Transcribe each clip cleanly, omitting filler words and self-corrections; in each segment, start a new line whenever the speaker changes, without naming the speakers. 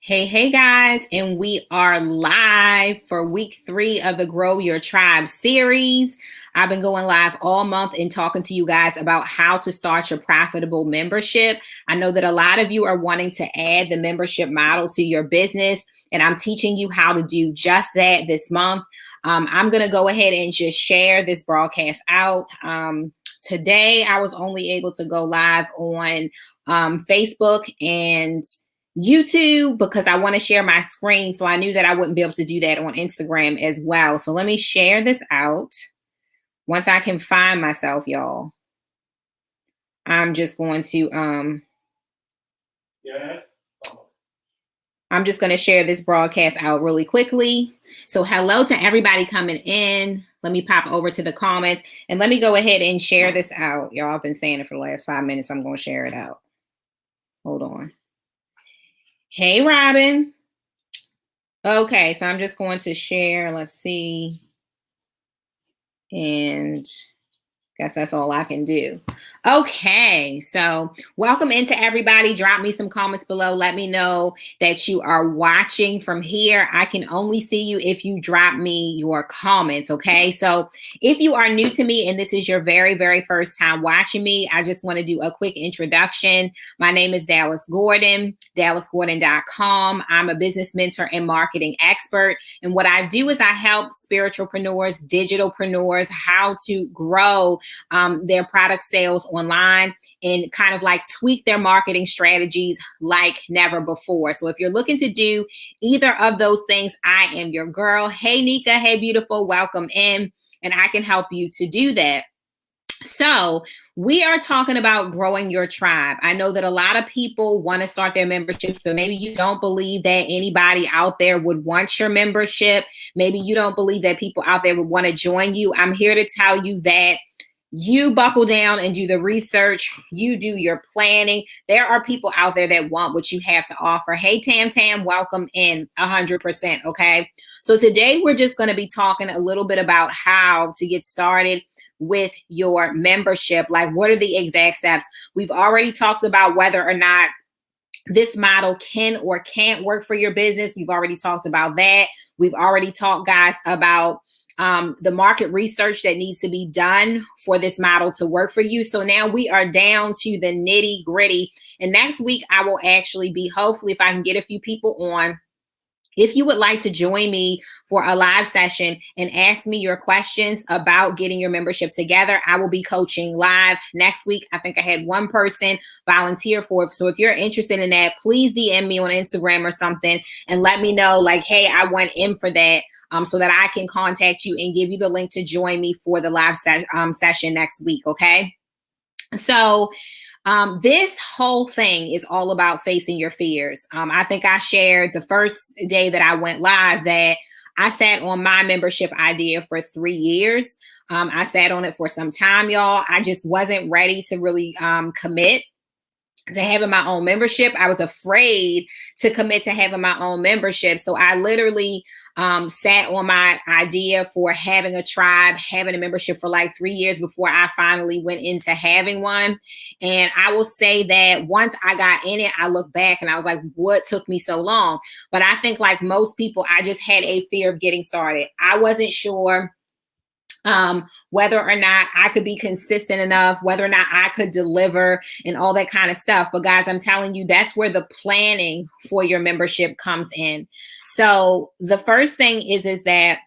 Hey guys, and we are live for week 3 of the Grow Your Tribe series. I've been going live all month and talking to you guys about how to start your profitable membership. I know that a lot of you are wanting to add the membership model to your business, and I'm teaching you how to do just that this month. I'm going to go ahead and just share this broadcast out. Today, I was only able to go live on Facebook and YouTube because I want to share my screen. So I knew that I wouldn't be able to do that on Instagram as well. So let me share this out. Once I can find myself, y'all, I'm just going to I'm just going to share this broadcast out really quickly. So hello to everybody coming in. Let me pop over to the comments and let me go ahead and share this out. Y'all, I've been saying it for the last 5 minutes. I'm going to share it out. Hold on. Hey, Robin. Okay, so I'm just going to share. Let's see. And guess that's all I can do. Okay, so welcome into everybody. Drop me some comments below. Let me know that you are watching from here. I can only see you if you drop me your comments, okay? So if you are new to me and this is your very, very first time watching me, I just want to do a quick introduction. My name is Dallas Gordon, dallasgordon.com. I'm a business mentor and marketing expert. And what I do is I help spiritualpreneurs, digitalpreneurs, how to grow their product sales online and kind of like tweak their marketing strategies like never before. So if you're looking to do either of those things, I am your girl. Hey, Nika. Hey, beautiful. Welcome in. And I can help you to do that. So we are talking about growing your tribe. I know that a lot of people want to start their memberships, but maybe you don't believe that anybody out there would want your membership. Maybe you don't believe that people out there would want to join you. I'm here to tell you that you buckle down and do the research. You do your planning. There are people out there that want what you have to offer. Hey, Tam, welcome in 100%. Okay. So today we're just going to be talking a little bit about how to get started with your membership. Like, what are the exact steps? We've already talked about whether or not this model can or can't work for your business. We've already talked about that. We've already talked, guys, about the market research that needs to be done for this model to work for you. So now we are down to the nitty gritty. And next week, I will actually be, hopefully, if I can get a few people on, if you would like to join me for a live session and ask me your questions about getting your membership together, I will be coaching live next week. I think I had one person volunteer for it. So if you're interested in that, please DM me on Instagram or something and let me know, like, hey, I want in for that. So that I can contact you and give you the link to join me for the live session next week, okay? So this whole thing is all about facing your fears. I think I shared the first day that I went live that I sat on my membership idea for 3 years. I sat on it for some time, y'all. I just wasn't ready to really commit to having my own membership. I was afraid to commit to having my own membership. So I literally sat on my idea for having a tribe, having a membership for like 3 years before I finally went into having one. And I will say that once I got in it, I look back and I was like, what took me so long? But I think like most people, I just had a fear of getting started. I wasn't sure whether or not I could be consistent enough, whether or not I could deliver and all that kind of stuff. But guys, I'm telling you, that's where the planning for your membership comes in. So the first thing is that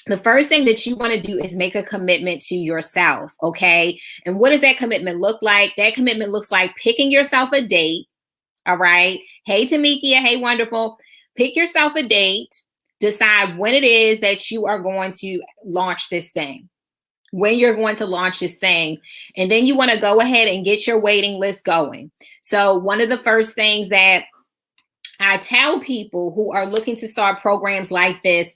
the first thing that you want to do is make a commitment to yourself. Okay. And what does that commitment look like? That commitment looks like picking yourself a date. All right. Hey, Tamikia. Hey, wonderful. Pick yourself a date. Decide when it is that you are going to launch this thing, when you're going to launch this thing. And then you want to go ahead and get your waiting list going. So one of the first things that I tell people who are looking to start programs like this,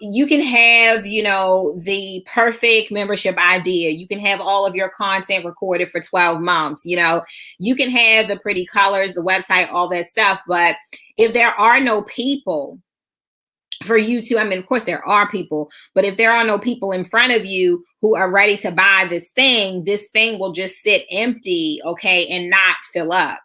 you can have, the perfect membership idea. You can have all of your content recorded for 12 months. You can have the pretty colors, the website, all that stuff. But if there are no people for you to, of course there are people, but if there are no people in front of you who are ready to buy this thing will just sit empty, okay, and not fill up.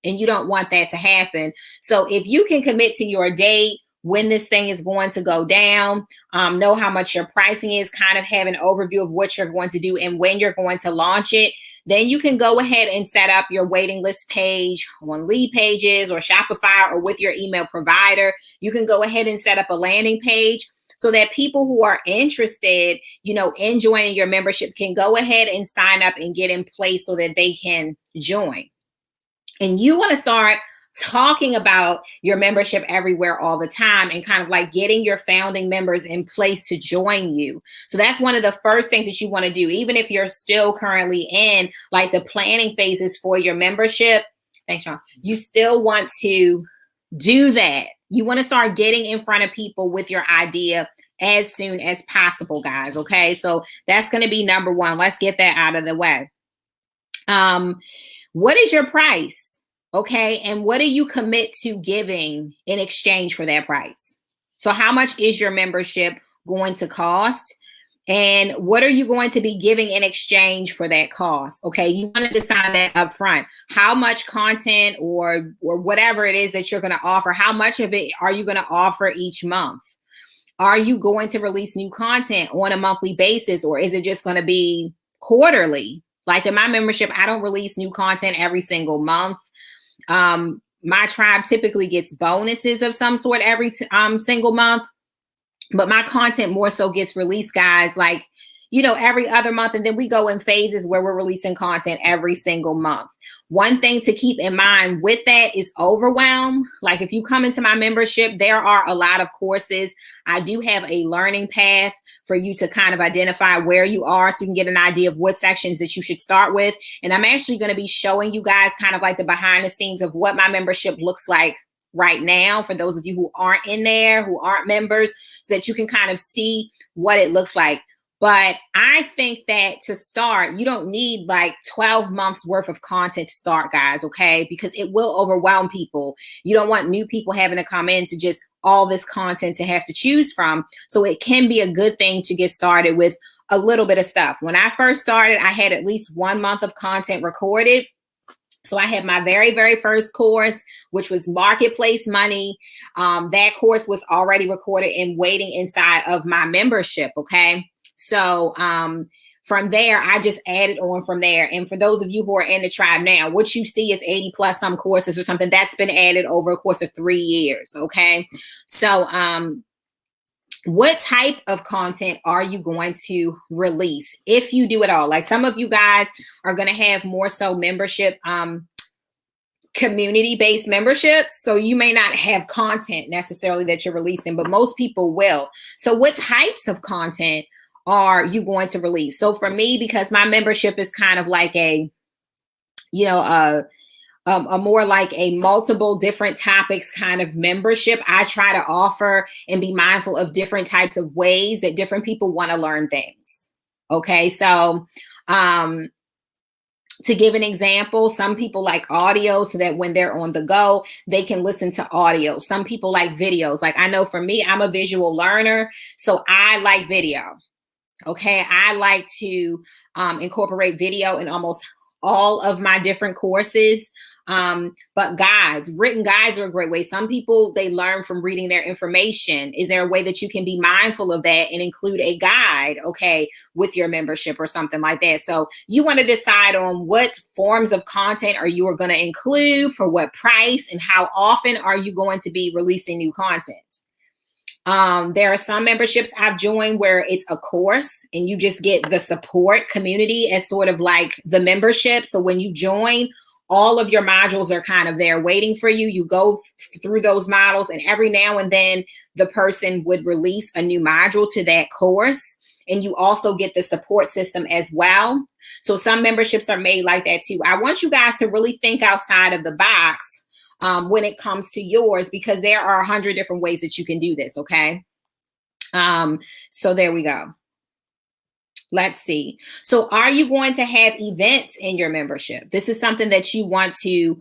And you don't want that to happen. So if you can commit to your date, when this thing is going to go down, know how much your pricing is, kind of have an overview of what you're going to do and when you're going to launch it, then you can go ahead and set up your waiting list page on Leadpages or Shopify or with your email provider. You can go ahead and set up a landing page so that people who are interested, in joining your membership can go ahead and sign up and get in place so that they can join. And you want to start talking about your membership everywhere all the time and kind of like getting your founding members in place to join you. So that's one of the first things that you want to do, even if you're still currently in like the planning phases for your membership. Thanks, Sean. You still want to do that. You want to start getting in front of people with your idea as soon as possible, guys. Okay. So that's going to be number one. Let's get that out of the way. What is your price? Okay. And what do you commit to giving in exchange for that price? So how much is your membership going to cost? And what are you going to be giving in exchange for that cost? Okay. You want to decide that up front. How much content or whatever it is that you're going to offer, how much of it are you going to offer each month? Are you going to release new content on a monthly basis, or is it just going to be quarterly? Like in my membership, I don't release new content every single month. My tribe typically gets bonuses of some sort every single month, but my content more so gets released, guys, like, every other month. And then we go in phases where we're releasing content every single month. One thing to keep in mind with that is Overwhelm. Like if you come into my membership, there are a lot of courses. I do have a learning path for you to kind of identify where you are so you can get an idea of what sections that you should start with. And I'm actually going to be showing you guys kind of like the behind the scenes of what my membership looks like right now for those of you who aren't in there, who aren't members, so that you can kind of see what it looks like. But I think that to start, you don't need like 12 months worth of content to start, guys, okay? Because it will overwhelm people. You don't want new people having to come in to just all this content to have to choose from. So it can be a good thing to get started with a little bit of stuff. When I first started, I had at least 1 month of content recorded. So I had my very, very first course, which was Marketplace Money. That course was already recorded and waiting inside of my membership, okay? So from there, I just added on from there. And for those of you who are in the tribe now, what you see is 80 plus some courses or something that's been added over a course of 3 years. Okay. So what type of content are you going to release if you do it all? Like some of you guys are going to have more so membership, community-based memberships. So you may not have content necessarily that you're releasing, but most people will. So what types of content are you going to release? So for me, because my membership is kind of like a more like a multiple different topics kind of membership, I try to offer and be mindful of different types of ways that different people want to learn things. Okay. So, to give an example, some people like audio so that when they're on the go, they can listen to audio. Some people like videos. Like I know for me, I'm a visual learner, so I like video. Okay, I like to incorporate video in almost all of my different courses. But written guides are a great way. Some people, they learn from reading their information. Is there a way that you can be mindful of that and include a guide, okay, with your membership or something like that? So you want to decide on what forms of content are you going to include, for what price, and how often are you going to be releasing new content. There are some memberships I've joined where it's a course and you just get the support community as sort of like the membership. So when you join, all of your modules are kind of there waiting for you. You go through those models, and every now and then the person would release a new module to that course. And you also get the support system as well. So some memberships are made like that too. I want you guys to really think outside of the box when it comes to yours, because there are 100 different ways that you can do this, okay? So there we go. Let's see. So are you going to have events in your membership? This is something that you want to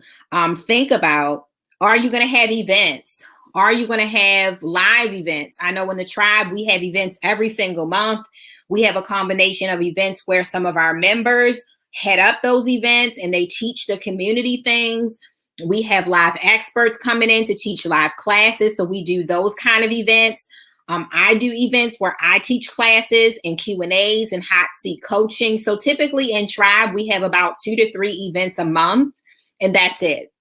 think about. Are you going to have events? Are you going to have live events? I know in the tribe, we have events every single month. We have a combination of events where some of our members head up those events and they teach the community things. We have live experts coming in to teach live classes. So we do those kind of events. I do events where I teach classes and Q&As and hot seat coaching. So typically in Tribe, we have about 2 to 3 events a month, and that's it.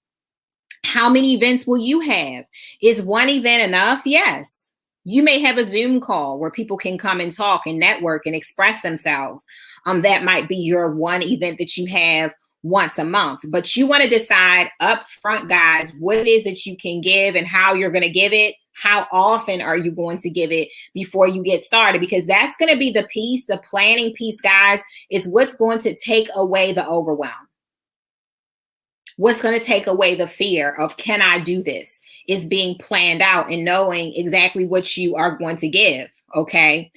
How many events will you have? Is one event enough? Yes. You may have a Zoom call where people can come and talk and network and express themselves. That might be your one event that you have once a month, but you want to decide up front, guys, what it is that you can give and how you're going to give it. How often are you going to give it before you get started? Because that's going to be the piece, the planning piece, guys, is what's going to take away the overwhelm. What's going to take away the fear of, can I do this? Is being planned out and knowing exactly what you are going to give. Okay.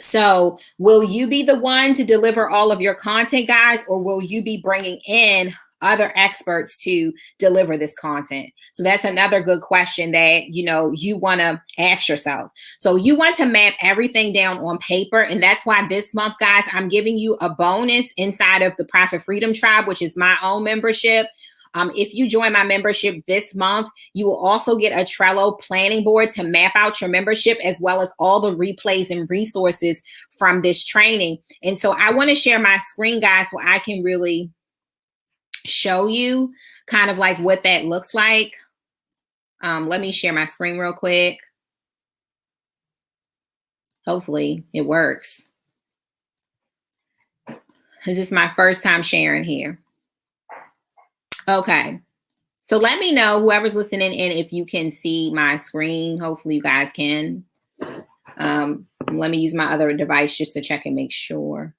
So will you be the one to deliver all of your content, guys, or will you be bringing in other experts to deliver this content? So that's another good question that, you want to ask yourself. So you want to map everything down on paper. And that's why this month, guys, I'm giving you a bonus inside of the Profit Freedom Tribe, which is my own membership. If you join my membership this month, you will also get a Trello planning board to map out your membership, as well as all the replays and resources from this training. And so I want to share my screen, guys, so I can really show you kind of like what that looks like. Let me share my screen real quick. Hopefully it works. This is my first time sharing here. Okay. So let me know, whoever's listening in, if you can see my screen. Hopefully you guys can. Let me use my other device just to check and make sure.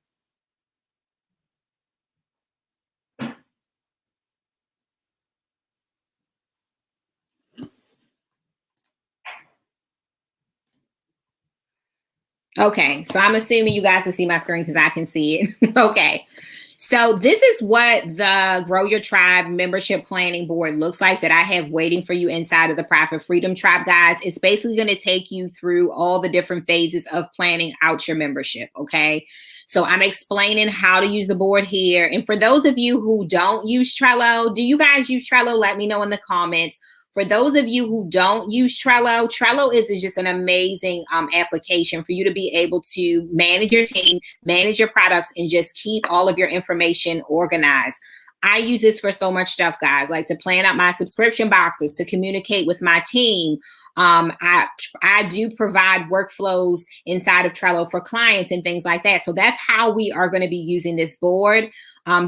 Okay, so I'm assuming you guys can see my screen because I can see it. Okay, so this is what the Grow Your Tribe membership planning board looks like that I have waiting for you inside of the Profit Freedom Tribe, guys. It's basically going to take you through all the different phases of planning out your membership, okay? So I'm explaining how to use the board here. And for those of you who don't use Trello, do you guys use Trello? Let me know in the comments. For those of you who don't use Trello, Trello is just an amazing application for you to be able to manage your team, manage your products, and just keep all of your information organized. I use this for so much stuff, guys, like to plan out my subscription boxes, to communicate with my team. I do provide workflows inside of Trello for clients and things like that. So that's how we are going to be using this board.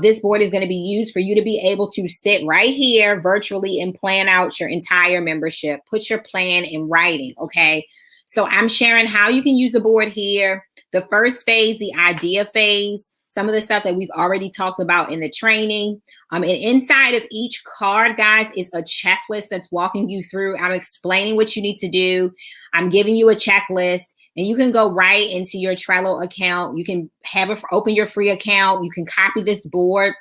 This board is going to be used for you to be able to sit right here virtually and plan out your entire membership. Put your plan in writing, okay? So I'm sharing how you can use the board here. The first phase, the idea phase, some of the stuff that we've already talked about in the training. And inside of each card, guys, is a checklist that's walking you through. I'm explaining what you need to do. I'm giving you a checklist. And you can go right into your Trello account. You can open your free account. You can copy this board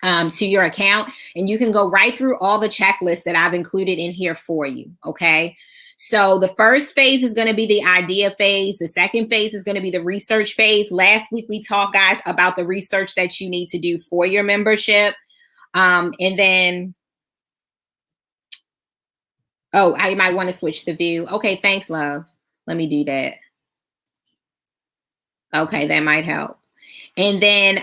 to your account, and you can go right through all the checklists that I've included in here for you, okay? So the first phase is going to be the idea phase. The second phase is going to be the research phase. Last week, we talked, guys, about the research that you need to do for your membership. And then, I might want to switch the view. Okay, thanks, love. Let me do that. Okay, that might help. And then,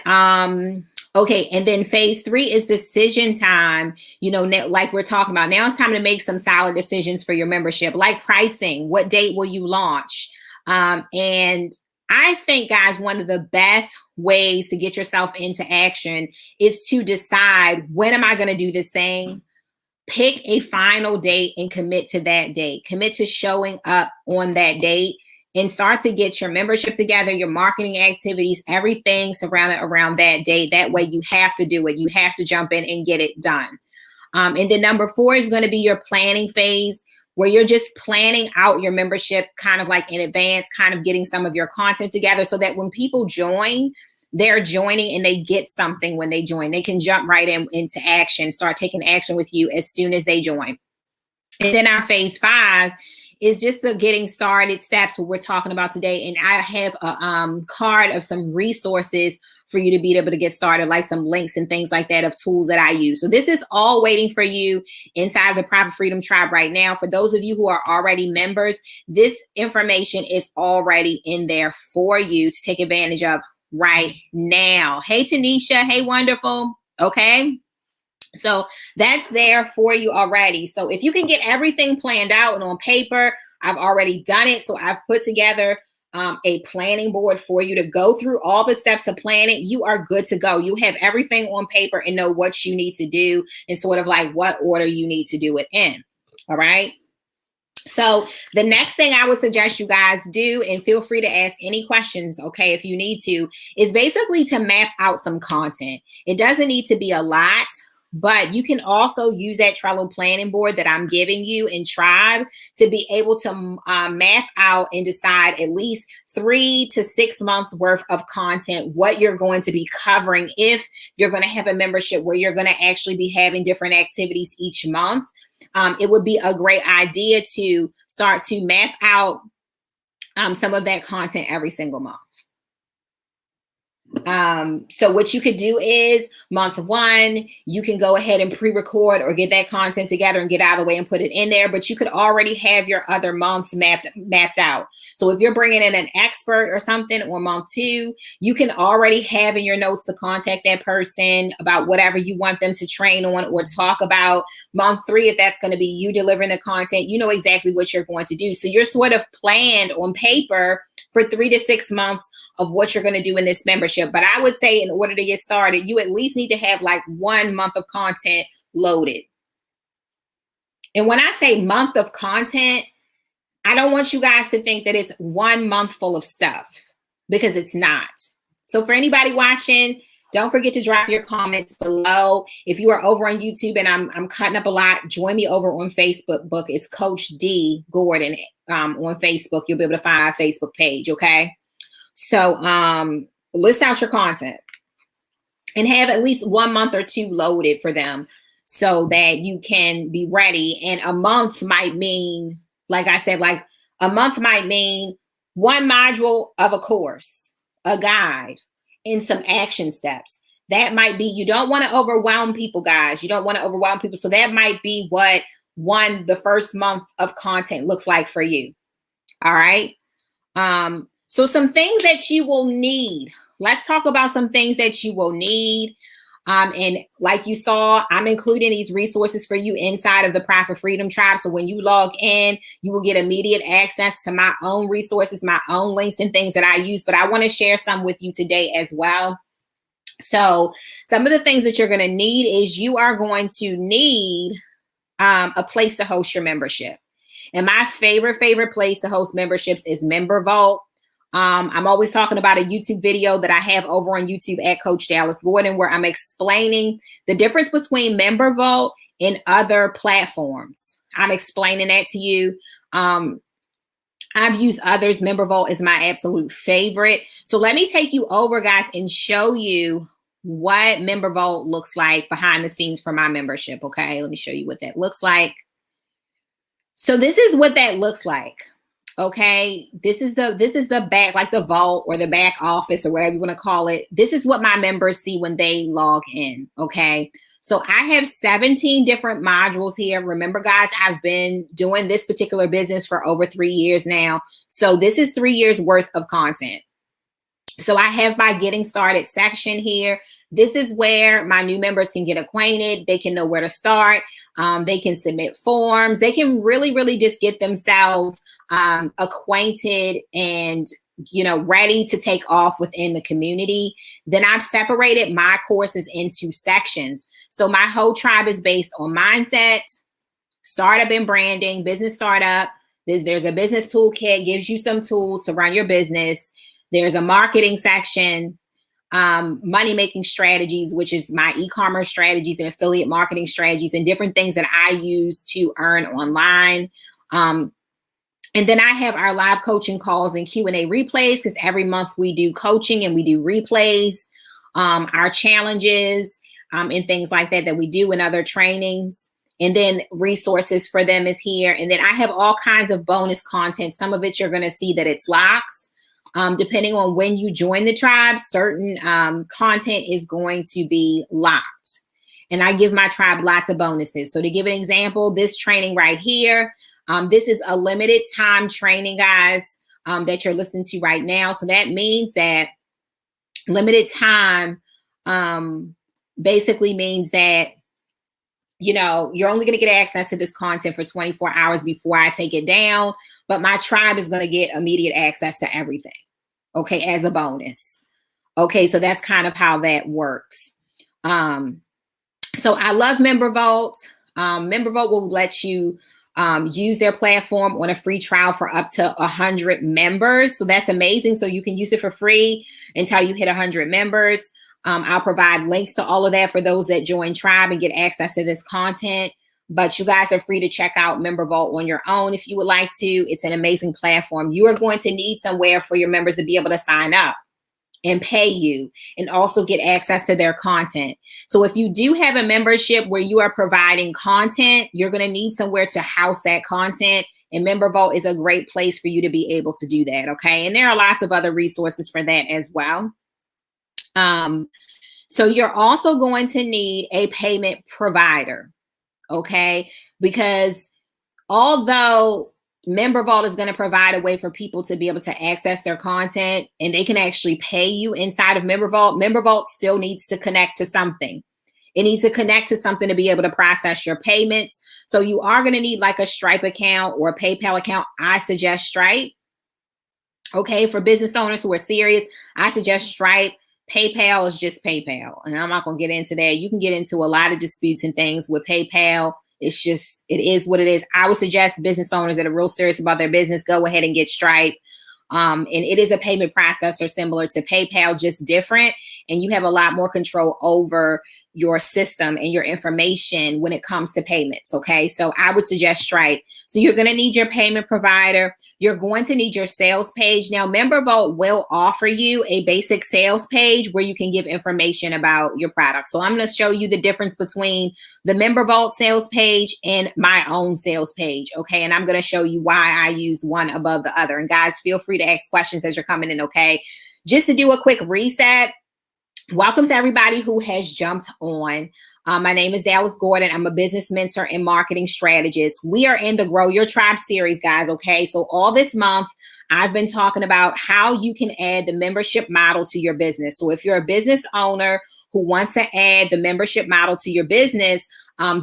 okay, and then phase 3 is decision time. Like we're talking about, now it's time to make some solid decisions for your membership, like pricing. What date will you launch? And I think, guys, one of the best ways to get yourself into action is to decide, when am I going to do this thing? Pick a final date and commit to that date. Commit to showing up on that date and start to get your membership together, your marketing activities, everything surrounded around that date. That way you have to do it. You have to jump in and get it done. And then number 4 is going to be your planning phase, where you're just planning out your membership kind of like in advance, kind of getting some of your content together so that when people join, they're joining and they get something when they join. They can jump right into action, start taking action with you as soon as they join. And then our phase 5 is just the getting started steps, what we're talking about today. And I have a card of some resources for you to be able to get started, like some links and things like that of tools that I use. So this is all waiting for you inside of the Profit Freedom Tribe right now. For those of you who are already members, this information is already in there for you to take advantage of right now. Hey, Tanisha. Hey, wonderful. Okay. So that's there for you already. So if you can get everything planned out and on paper, I've already done it. So I've put together a planning board for you to go through all the steps of planning. You are good to go. You have everything on paper and know what you need to do and sort of like what order you need to do it in. All right. So the next thing I would suggest you guys do, and feel free to ask any questions, okay, if you need to, is basically to map out some content. It doesn't need to be a lot, but you can also use that Trello planning board that I'm giving you in Tribe to be able to map out and decide at least 3 to 6 months worth of content, what you're going to be covering if you're going to have a membership where you're going to actually be having different activities each month. It would be a great idea to start to map out some of that content every single month. So what you could do is month 1, you can go ahead and pre-record or get that content together and get out of the way and put it in there, but you could already have your other months mapped out. So if you're bringing in an expert or something on month 2, you can already have in your notes to contact that person about whatever you want them to train on or talk about. Month 3, if that's going to be you delivering the content, you know exactly what you're going to do. So you're sort of planned on paper for 3 to 6 months of what you're going to do in this membership. But I would say in order to get started, you at least need to have like 1 month of content loaded. And when I say month of content, I don't want you guys to think that it's 1 month full of stuff, because it's not. So for anybody watching, don't forget to drop your comments below. If you are over on YouTube and I'm cutting up a lot, join me over on Facebook. It's Coach D Gordon on Facebook. You'll be able to find our Facebook page, okay? So list out your content and have at least 1 month or 2 loaded for them so that you can be ready. And a month might mean, like I said, like a month might mean 1 module of a course, a guide, and some action steps. That might be, you don't want to overwhelm people, guys. You don't want to overwhelm people. So that might be what the first month of content looks like for you. All right. So some things that you will need. Let's talk about some things that you will need. And like you saw, I'm including these resources for you inside of the Profit Freedom Tribe. So when you log in, you will get immediate access to my own resources, my own links and things that I use. But I want to share some with you today as well. So some of the things that you're going to need is you are going to need a place to host your membership. And my favorite place to host memberships is Member Vault. I'm always talking about a YouTube video that I have over on YouTube at Coach Dallas Gordon, where I'm explaining the difference between Member Vault and other platforms. I'm explaining that to you. I've used others. Member Vault is my absolute favorite. So let me take you over, guys, and show you what Member Vault looks like behind the scenes for my membership. Okay, let me show you what that looks like. So this is what that looks like. Okay, this is the back, like the vault or the back office or whatever you want to call it. This is what my members see when they log in. Okay, so I have 17 different modules here. Remember, guys, I've been doing this particular business for over 3 years now. So this is 3 years worth of content. So I have my getting started section here. This is where my new members can get acquainted. They can know where to start. They can submit forms. They can really just get themselves acquainted and, ready to take off within the community. Then I've separated my courses into sections. So my whole tribe is based on mindset, startup and branding, business startup. There's a business toolkit, gives you some tools to run your business. There's a marketing section, money-making strategies, which is my e-commerce strategies and affiliate marketing strategies and different things that I use to earn online. And then I have our live coaching calls and Q&A replays, because every month we do coaching and we do replays, our challenges and things like that we do in other trainings. And then resources for them is here. And then I have all kinds of bonus content. Some of it you're going to see that it's locked. Depending on when you join the tribe, certain content is going to be locked. And I give my tribe lots of bonuses. So to give an example, this training right here, this is a limited time training, guys, that you're listening to right now. So that means that limited time basically means that, you know, you're only going to get access to this content for 24 hours before I take it down, but my tribe is going to get immediate access to everything, okay, as a bonus. Okay, so that's kind of how that works. So I love Member Vault. Member Vault will let you use their platform on a free trial for up to 100 members. So that's amazing. So you can use it for free until you hit 100 members. I'll provide links to all of that for those that join Tribe and get access to this content. But you guys are free to check out Member Vault on your own if you would like to. It's an amazing platform. You are going to need somewhere for your members to be able to sign up and pay you and also get access to their content. So if you do have a membership where you are providing content, you're going to need somewhere to house that content. And Member Vault is a great place for you to be able to do that. Okay. And there are lots of other resources for that as well. So you're also going to need a payment provider. Okay. Because although Member Vault is going to provide a way for people to be able to access their content and they can actually pay you inside of Member Vault still needs to connect to something. It needs to connect to something to be able to process your payments. So you are going to need like a Stripe account or a PayPal account. I suggest Stripe. Okay, for business owners who are serious, I suggest Stripe. PayPal is just PayPal. And I'm not going to get into that. You can get into a lot of disputes and things with PayPal. It's just, it is what it is. I would suggest business owners that are real serious about their business, go ahead and get Stripe. And it is a payment processor similar to PayPal, just different. And you have a lot more control over your system and your information when it comes to payments. Okay. So I would suggest Stripe. So you're going to need your payment provider. You're going to need your sales page. Now, Member Vault will offer you a basic sales page where you can give information about your product. So I'm going to show you the difference between the Member Vault sales page and my own sales page. Okay. And I'm going to show you why I use one above the other. And guys, feel free to ask questions as you're coming in. Okay. Just to do a quick reset. Welcome to everybody who has jumped on. My name is Dallas Gordon. I'm a business mentor and marketing strategist. We are in the Grow Your Tribe series, guys. Okay. So all this month, I've been talking about how you can add the membership model to your business. So if you're a business owner who wants to add the membership model to your business,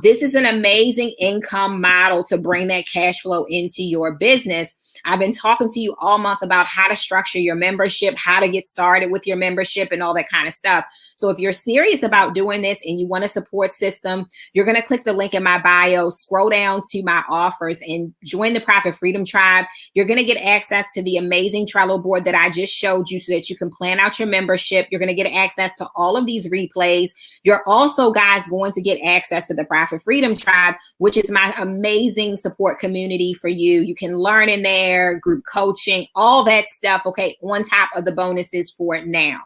this is an amazing income model to bring that cash flow into your business. I've been talking to you all month about how to structure your membership, how to get started with your membership and all that kind of stuff. So if you're serious about doing this and you want a support system, you're going to click the link in my bio, scroll down to my offers and join the Profit Freedom Tribe. You're going to get access to the amazing Trello board that I just showed you so that you can plan out your membership. You're going to get access to all of these replays. You're also, guys, going to get access to the Profit Freedom Tribe, which is my amazing support community for you. You can learn in there, group coaching, all that stuff, okay, on top of the bonuses for now.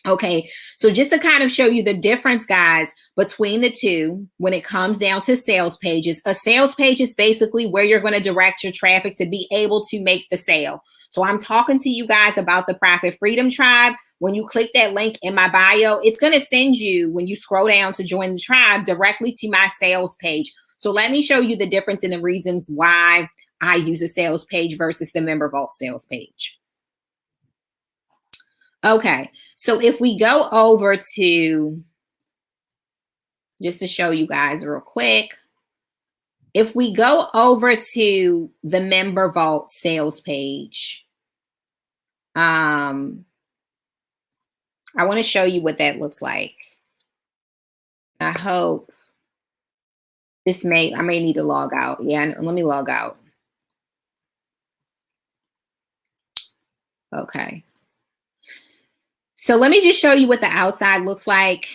Okay, so just to kind of show you the difference, guys, between the two when it comes down to sales pages. A sales page is basically where you're going to direct your traffic to be able to make the sale. So I'm talking to you guys about the Profit Freedom Tribe. When you click that link in my bio, it's going to send you, when you scroll down to join the tribe, directly to my sales page. So let me show you the difference in the reasons why I use a sales page versus the Member Vault sales page. Okay, so if we go over to, just to show you guys real quick, if we go over to the Member Vault sales page, I want to show you what that looks like. I hope I may need to log out. Yeah, let me log out. Okay. So let me just show you what the outside looks like.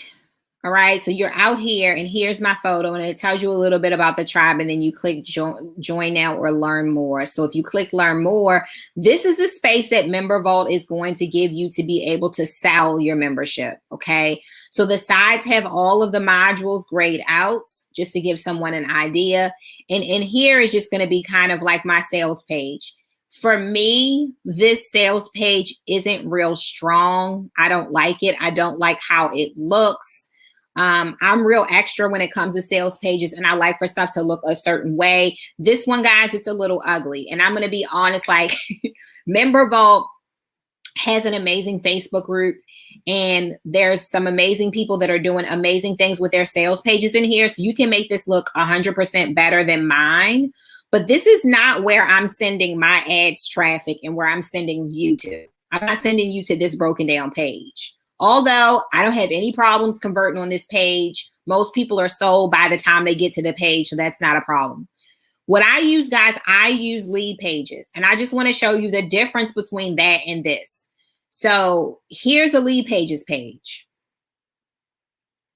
All right, so you're out here and here's my photo and it tells you a little bit about the tribe and then you click join now or learn more. So if you click learn more, this is a space that Member Vault is going to give you to be able to sell your membership, okay? So the sides have all of the modules grayed out just to give someone an idea. And in here is just gonna be kind of like my sales page. For me, this sales page isn't real strong. I don't like it. I don't like how it looks. I'm real extra when it comes to sales pages, and I like for stuff to look a certain way. This one, guys, it's a little ugly. And I'm going to be honest, like Member Vault has an amazing Facebook group, and there's some amazing people that are doing amazing things with their sales pages in here. So you can make this look 100% better than mine. But this is not where I'm sending my ads traffic and where I'm sending you to. I'm not sending you to this broken down page. Although I don't have any problems converting on this page. Most people are sold by the time they get to the page, so that's not a problem. What I use, guys, I use Leadpages. And I just want to show you the difference between that and this. So here's a Leadpages page.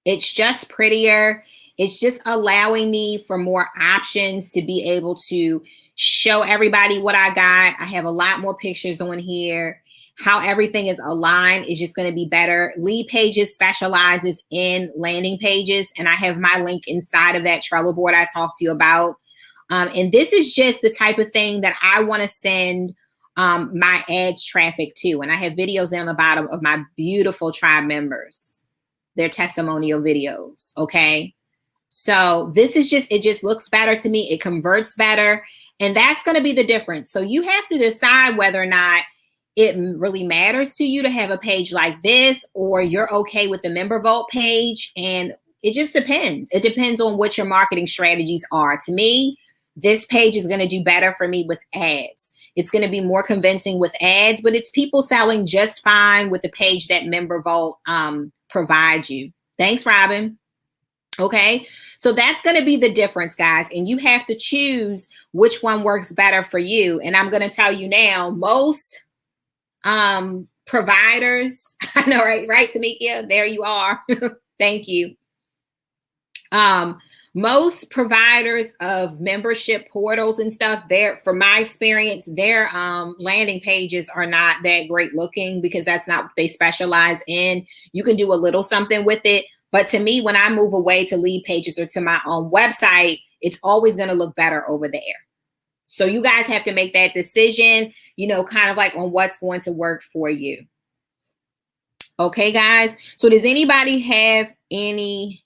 It's just prettier. It's just allowing me for more options to be able to show everybody what I got. I have a lot more pictures on here. How everything is aligned is just going to be better. Leadpages specializes in landing pages, and I have my link inside of that Trello board I talked to you about. And this is just the type of thing that I want to send my ads traffic to. And I have videos down the bottom of my beautiful tribe members, their testimonial videos, okay? So this is just, it just looks better to me. It converts better. And that's going to be the difference. So you have to decide whether or not it really matters to you to have a page like this, or you're okay with the Member Vault page. And it just depends. It depends on what your marketing strategies are. To me, this page is going to do better for me with ads. It's going to be more convincing with ads, but it's people selling just fine with the page that Member Vault provides you. Thanks, Robin. Okay, so that's going to be the difference, guys. And you have to choose which one works better for you. And I'm going to tell you now, most providers, I know, right, Tamikia? There you are. Thank you. Most providers of membership portals and stuff, from my experience, their landing pages are not that great looking because that's not what they specialize in. You can do a little something with it. But to me, when I move away to Leadpages or to my own website, it's always going to look better over there. So you guys have to make that decision, you know, kind of like on what's going to work for you. Okay, guys. So does anybody have any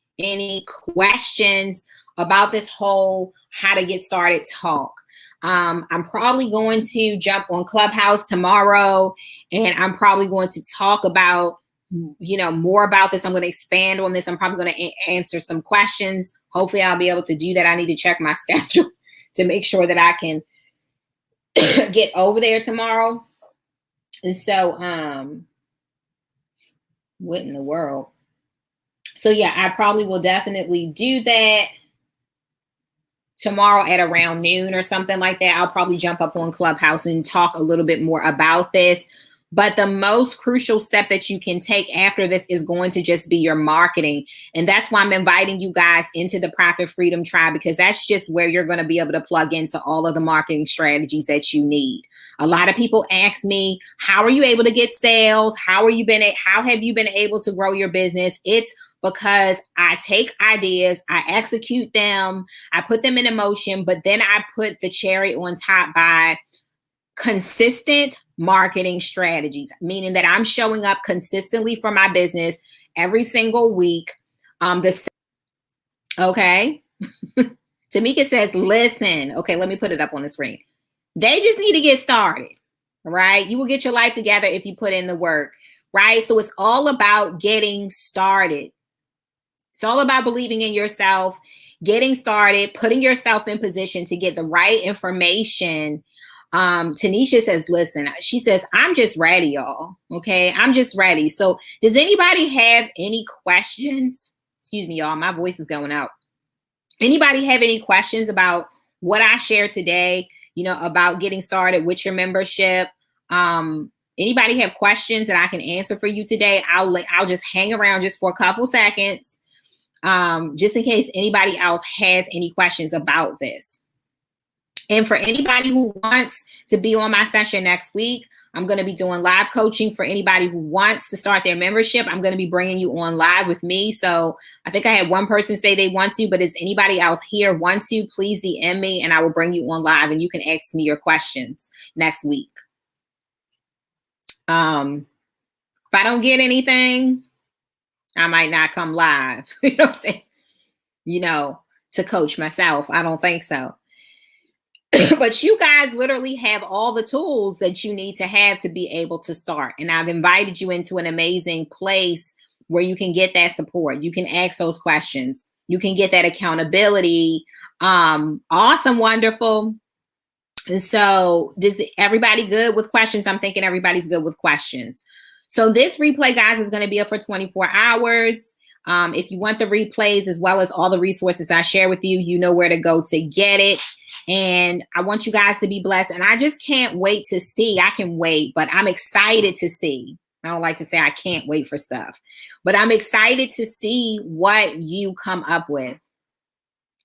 questions about this whole how to get started talk? I'm probably going to jump on Clubhouse tomorrow, and I'm probably going to talk about, you know, more about this. I'm going to expand on this. I'm probably going to answer some questions. Hopefully I'll be able to do that. I need to check my schedule to make sure that I can get over there tomorrow. And so, what in the world? So yeah, I probably will definitely do that tomorrow at around noon or something like that. I'll probably jump up on Clubhouse and talk a little bit more about this. But the most crucial step that you can take after this is going to just be your marketing. And that's why I'm inviting you guys into the Profit Freedom Tribe, because that's just where you're going to be able to plug into all of the marketing strategies that you need. A lot of people ask me, how are you able to get sales? How have you been able to grow your business? It's because I take ideas, I execute them, I put them in motion, but then I put the cherry on top by consistent marketing strategies, meaning that I'm showing up consistently for my business every single week. Okay. Tamika says, listen, okay, let me put it up on the screen. They just need to get started, right? You will get your life together if you put in the work, right? So it's all about getting started. It's all about believing in yourself, getting started, putting yourself in position to get the right information. Tanisha says, listen, she says, I'm just ready, y'all. Okay, I'm just ready. So does anybody have any questions? Excuse me, y'all, my voice is going out. Anybody have any questions about what I shared today, you know, about getting started with your membership? Anybody have questions that I can answer for you today? I'll just hang around just for a couple seconds, just in case anybody else has any questions about this. And for anybody who wants to be on my session next week, I'm going to be doing live coaching for anybody who wants to start their membership. I'm going to be bringing you on live with me. So I think I had one person say they want to, but is anybody else here want to, please DM me and I will bring you on live and you can ask me your questions next week. If I don't get anything, I might not come live, you know what I'm saying? You know, to coach myself. I don't think so. But you guys literally have all the tools that you need to have to be able to start. And I've invited you into an amazing place where you can get that support. You can ask those questions. You can get that accountability. Awesome, wonderful. And so does everybody good with questions? I'm thinking everybody's good with questions. So this replay, guys, is going to be up for 24 hours. If you want the replays as well as all the resources I share with you, you know where to go to get it. And I want you guys to be blessed. And I just can't wait to see. I can wait, but I'm excited to see. I don't like to say I can't wait for stuff, but I'm excited to see what you come up with.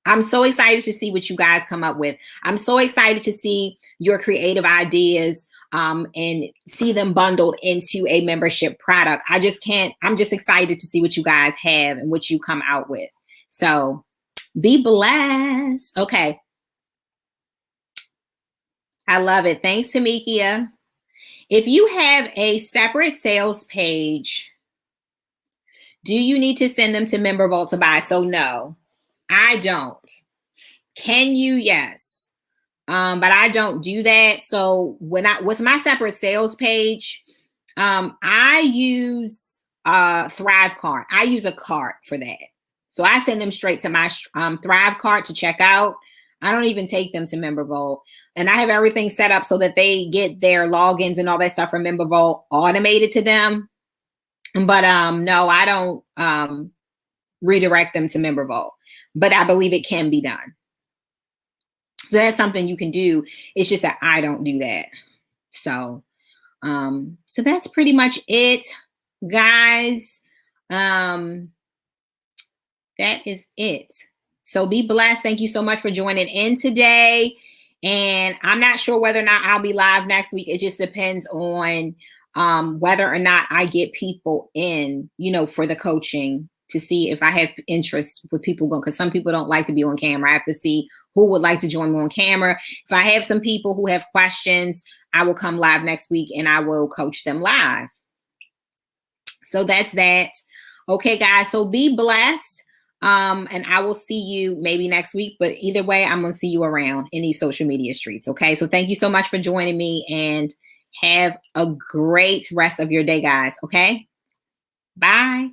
I'm so excited to see what you guys come up with. I'm so excited to see your creative ideas and see them bundled into a membership product. I'm just excited to see what you guys have and what you come out with. So be blessed. Okay. I love it. Thanks, Tamikia. If you have a separate sales page, do you need to send them to Member Vault to buy? So no, I don't. Can you? Yes. But I don't do that. So with my separate sales page, I use Thrive Cart. I use a cart for that. So I send them straight to my Thrive Cart to check out. I don't even take them to Member Vault. And I have everything set up so that they get their logins and all that stuff from Member Vault automated to them. But no, I don't redirect them to Member Vault. But I believe it can be done. So that's something you can do. It's just that I don't do that. So that's pretty much it, guys. That is it. So be blessed. Thank you so much for joining in today. And I'm not sure whether or not I'll be live next week. It just depends on whether or not I get people in, for the coaching to see if I have interest with people going, because some people don't like to be on camera. I have to see who would like to join me on camera. If I have some people who have questions, I will come live next week and I will coach them live. So that's that. Okay, guys. So be blessed. And I will see you maybe next week, but either way, I'm going to see you around in these social media streets. Okay. So thank you so much for joining me and have a great rest of your day, guys. Okay. Bye.